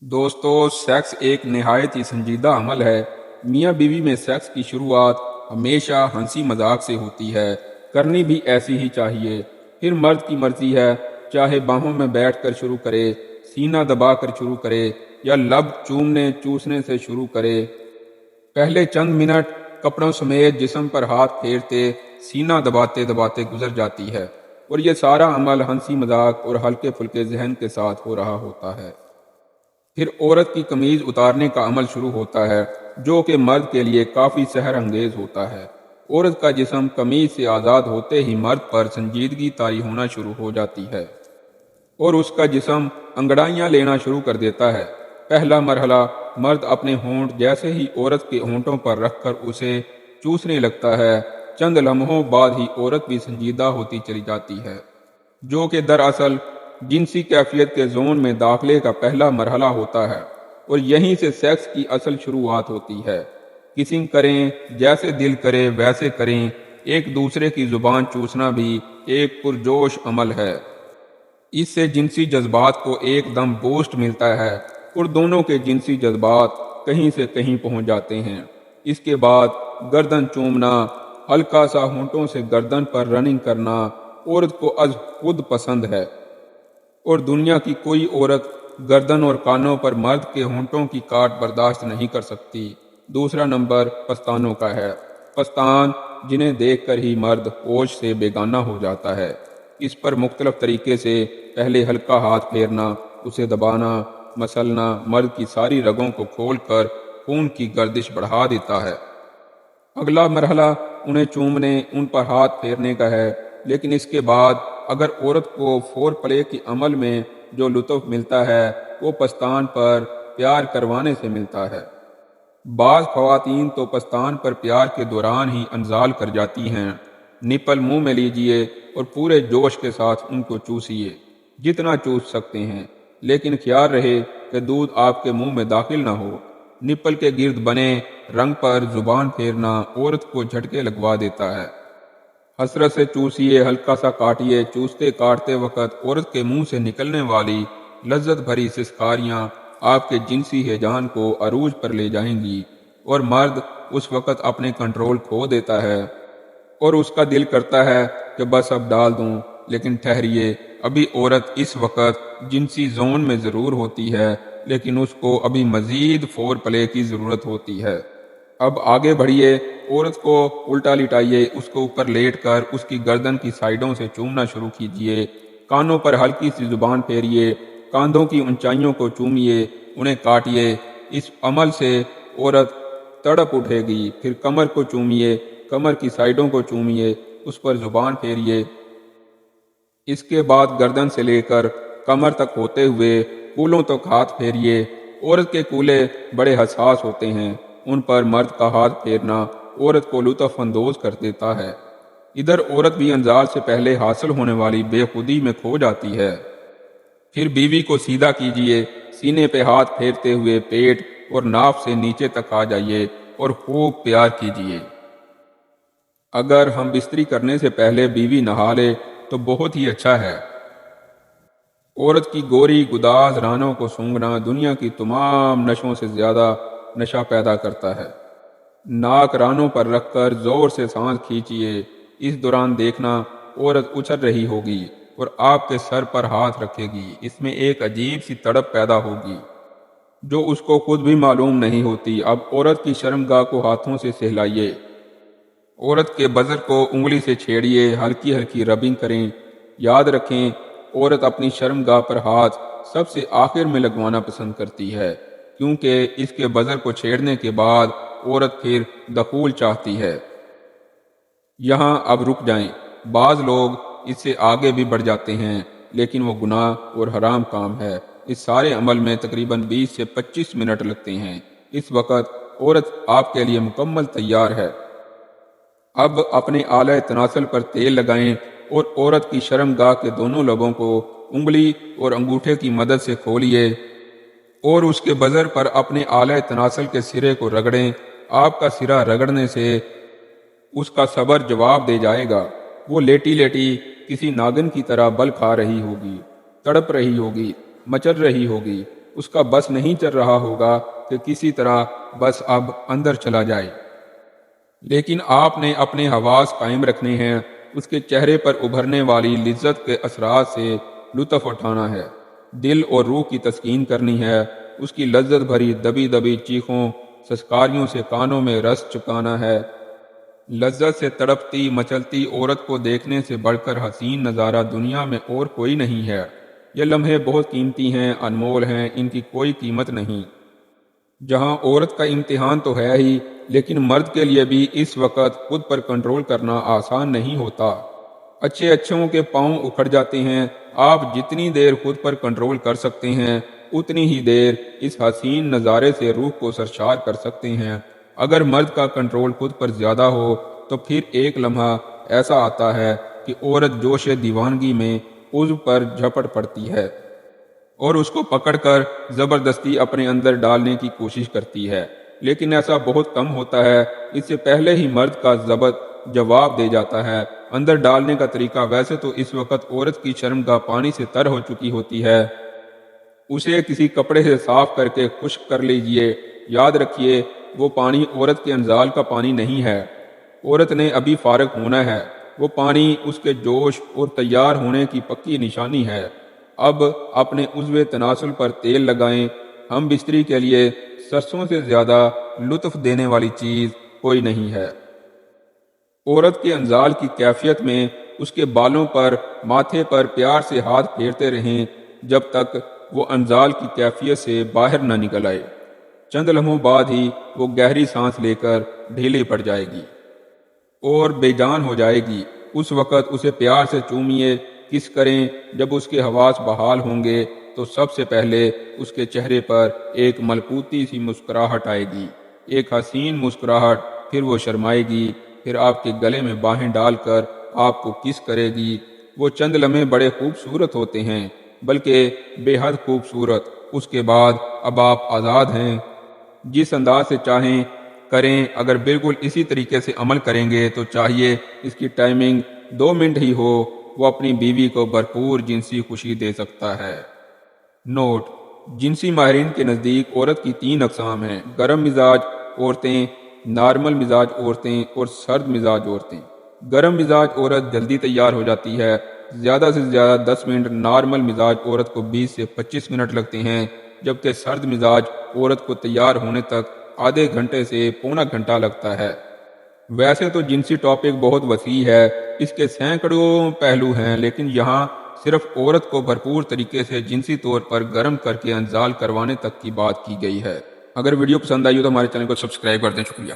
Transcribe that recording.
दोस्तों, सेक्स एक नहायत ही संजीदा अमल है। मियाँ बीवी में सेक्स की शुरुआत हमेशा हंसी मजाक से होती है, करनी भी ऐसी ही चाहिए। फिर मर्द की मर्जी है, चाहे बाहों में बैठकर शुरू करे, सीना दबाकर शुरू करे या लब चूमने चूसने से शुरू करे। पहले चंद मिनट कपड़ों समेत जिस्म पर हाथ फेरते, सीना दबाते दबाते गुजर जाती है और ये सारा अमल हंसी मजाक और हल्के फुल्के जहन के साथ हो रहा होता है। फिर औरत की कमीज उतारने का अमल शुरू होता है, जो कि मर्द के लिए काफ़ी सहर अंगेज होता है। औरत का जिस्म कमीज से आज़ाद होते ही मर्द पर संजीदगी तारी होना शुरू हो जाती है और उसका जिस्म अंगड़ाइयाँ लेना शुरू कर देता है। पहला मरहला, मर्द अपने होंठ जैसे ही औरत के होंठों पर रखकर उसे चूसने लगता है, चंद लम्हों बाद ही औरत भी संजीदा होती चली जाती है, जो कि दरअसल जिनसी कैफियत के जोन में दाखिले का पहला मरहला होता है और यहीं से सेक्स की असल शुरुआत होती है। किसिंग करें, जैसे दिल करे वैसे करें। एक दूसरे की जुबान चूसना भी एक पुरजोश अमल है। इससे जिनसी जज्बात को एकदम बूस्ट मिलता है और दोनों के जिनसी जज्बात कहीं से कहीं पहुंच जाते हैं। इसके बाद गर्दन चूमना, हल्का सा होंठों से गर्दन पर रनिंग करना औरत को अज खुद पसंद है और दुनिया की कोई औरत गर्दन और कानों पर मर्द के होंठों की काट बर्दाश्त नहीं कर सकती। दूसरा नंबर पस्तानों का है। पस्तान, जिन्हें देखकर ही मर्द होश से बेगाना हो जाता है। इस पर मुख्तलिफ तरीके से पहले हल्का हाथ फेरना, उसे दबाना, मसलना मर्द की सारी रगों को खोलकर खून की गर्दिश बढ़ा देता है। अगला मरहला उन्हें चूमने, उन पर हाथ फेरने का है, लेकिन इसके बाद अगर औरत को फोर प्ले के अमल में जो लुत्फ मिलता है वो पस्तान पर प्यार करवाने से मिलता है। बाज़ ख़वातीन तो पस्तान पर प्यार के दौरान ही अनजाल कर जाती हैं। निपल मुंह में लीजिए और पूरे जोश के साथ उनको चूसिए, जितना चूस सकते हैं, लेकिन ख्याल रहे कि दूध आपके मुंह में दाखिल ना हो। निपल के गिर्द बने रंग पर जुबान फेरना औरत को झटके लगवा देता है। हसरत से चूसिए, हल्का सा काटिए। चूसते काटते वक्त औरत के मुंह से निकलने वाली लज्जत भरी सिसकारियां आपके जिनसी हैजान को अरूज पर ले जाएंगी और मर्द उस वक्त अपने कंट्रोल खो देता है और उसका दिल करता है कि बस अब डाल दूं, लेकिन ठहरिए, अभी औरत इस वक्त जिनसी जोन में ज़रूर होती है, लेकिन उसको अभी मज़ीद फोर प्ले की ज़रूरत होती है। अब आगे बढ़िए, औरत को उल्टा लिटाइए, उसको ऊपर लेट कर उसकी गर्दन की साइडों से चूमना शुरू कीजिए। कानों पर हल्की सी जुबान फेरिए, कांधों की ऊंचाइयों को चूमिए, उन्हें काटिए। इस अमल से औरत तड़प उठेगी। फिर कमर को चूमिए, कमर की साइडों को चूमिए, उस पर जुबान फेरिए। इसके बाद गर्दन से लेकर कमर तक होते हुए कूलों तक हाथ फेरिए। औरत के कूले बड़े हसास होते हैं, उन पर मर्द का हाथ फेरना औरत को लुत्फ अंदोज कर देता है। इधर औरत भी अंजाल से पहले हासिल होने वाली बेखुदी में खो जाती है। फिर बीवी को सीधा कीजिए, सीने पे हाथ फेरते हुए पेट और नाफ से नीचे तक आ जाइए और खूब प्यार कीजिए। अगर हम बिस्तरी करने से पहले बीवी नहा ले तो बहुत ही अच्छा है। औरत की गोरी गुदाज रानों को सूंघना दुनिया की तमाम नशों से ज्यादा नशा पैदा करता है। नाक रानों पर रखकर जोर से सांस खींचिए। इस दौरान देखना औरत उछल रही होगी और आपके सर पर हाथ रखेगी। इसमें एक अजीब सी तड़प पैदा होगी जो उसको खुद भी मालूम नहीं होती। अब औरत की शर्मगाह को हाथों से सहलाइए। औरत के बजर को उंगली से छेड़िए, हल्की हल्की रबिंग करें। याद रखें, औरत अपनी शर्मगाह पर हाथ सबसे आखिर में लगवाना पसंद करती है, क्योंकि इसके बजर को छेड़ने के बाद औरत फिर दखूल चाहती है। यहाँ अब रुक जाएं। बाज लोग इससे आगे भी बढ़ जाते हैं, लेकिन वो गुनाह और हराम काम है। इस सारे अमल में तकरीबन 20 से 25 मिनट लगते हैं। इस वक्त औरत आपके लिए मुकम्मल तैयार है। अब अपने आला तनासल पर तेल लगाएं और औरत की शर्मगाह के दोनों लबों को उंगली और अंगूठे की मदद से खोलिए और उसके बजर पर अपने आला तनासल के सिरे को रगड़ें। आपका सिरा रगड़ने से उसका सबर जवाब दे जाएगा। वो लेटी लेटी किसी नागिन की तरह बल खा रही होगी, तड़प रही होगी, मचल रही होगी। اس کا بس نہیں چل رہا ہوگا کہ کسی طرح بس اب اندر چلا جائے، لیکن آپ نے اپنے حواس قائم رکھنے ہیں، اس کے چہرے پر ابھرنے والی لذت کے اثرات سے لطف اٹھانا ہے، دل اور روح کی تسکین کرنی ہے، اس کی لذت بھری دبی دبی چیخوں سسکاریوں سے کانوں میں رس چکانا ہے۔ لذت سے تڑپتی مچلتی عورت کو دیکھنے سے بڑھ کر حسین نظارہ دنیا میں اور کوئی نہیں ہے۔ یہ لمحے بہت قیمتی ہیں، انمول ہیں، ان کی کوئی قیمت نہیں۔ جہاں عورت کا امتحان تو ہے ہی، لیکن مرد کے لیے بھی اس وقت خود پر کنٹرول کرنا آسان نہیں ہوتا۔ اچھے اچھوں کے پاؤں اکھڑ جاتے ہیں۔ آپ جتنی دیر خود پر کنٹرول کر سکتے ہیں اتنی ہی دیر اس حسین نظارے سے روح کو سرشار کر سکتے ہیں۔ اگر مرد کا کنٹرول خود پر زیادہ ہو تو پھر ایک لمحہ ایسا آتا ہے کہ عورت جوش دیوانگی میں عضو پر جھپٹ پڑتی ہے اور اس کو پکڑ کر زبردستی اپنے اندر ڈالنے کی کوشش کرتی ہے، لیکن ایسا بہت کم ہوتا ہے۔ اس سے پہلے ہی مرد کا ضبط جواب دے جاتا ہے۔ اندر ڈالنے کا طریقہ ویسے تو اس وقت عورت کی شرمگاہ پانی سے تر ہو چکی ہوتی ہے، اسے کسی کپڑے سے صاف کر کے خشک کر لیجئے۔ یاد رکھیے وہ پانی عورت کے انزال کا پانی نہیں ہے، عورت نے ابھی فارغ ہونا ہے، وہ پانی اس کے جوش اور تیار ہونے کی پکی نشانی ہے۔ اب اپنے عضو تناسل پر تیل لگائیں، ہم بستری کے لیے سرسوں سے زیادہ لطف دینے والی چیز کوئی نہیں ہے۔ عورت کے انزال کی کیفیت میں اس کے بالوں پر ماتھے پر پیار سے ہاتھ پھیرتے رہیں جب تک وہ انزال کی کیفیت سے باہر نہ نکل آئے۔ چند لمحوں بعد ہی وہ گہری سانس لے کر ڈھیلی پڑ جائے گی اور بے جان ہو جائے گی۔ اس وقت اسے پیار سے چومیے، کس کریں۔ جب اس کے حواس بحال ہوں گے تو سب سے پہلے اس کے چہرے پر ایک ملکوتی سی مسکراہٹ آئے گی، ایک حسین مسکراہٹ۔ پھر وہ شرمائے گی، پھر آپ کے گلے میں باہیں ڈال کر آپ کو کس کرے گی۔ وہ چند لمحے بڑے خوبصورت ہوتے ہیں، بلکہ بے حد خوبصورت۔ اس کے بعد اب آپ آزاد ہیں، جس انداز سے چاہیں کریں۔ اگر بالکل اسی طریقے سے عمل کریں گے تو چاہیے اس کی ٹائمنگ 2 منٹ ہی ہو، وہ اپنی بیوی کو بھرپور جنسی خوشی دے سکتا ہے۔ نوٹ: جنسی ماہرین کے نزدیک عورت کی 3 اقسام ہیں: گرم مزاج عورتیں، نارمل مزاج عورتیں اور سرد مزاج عورتیں۔ گرم مزاج عورت جلدی تیار ہو جاتی ہے، زیادہ سے زیادہ 10 منٹ۔ نارمل مزاج عورت کو 20 سے 25 منٹ لگتے ہیں، جبکہ سرد مزاج عورت کو تیار ہونے تک آدھے گھنٹے سے پونا گھنٹہ لگتا ہے۔ ویسے تو جنسی ٹاپک بہت وسیع ہے، اس کے سینکڑوں پہلو ہیں، لیکن یہاں صرف عورت کو بھرپور طریقے سے جنسی طور پر گرم کر کے انزال کروانے تک کی بات کی گئی ہے۔ اگر ویڈیو پسند آئی ہو تو ہمارے چینل کو سبسکرائب کر دیں۔ شکریہ۔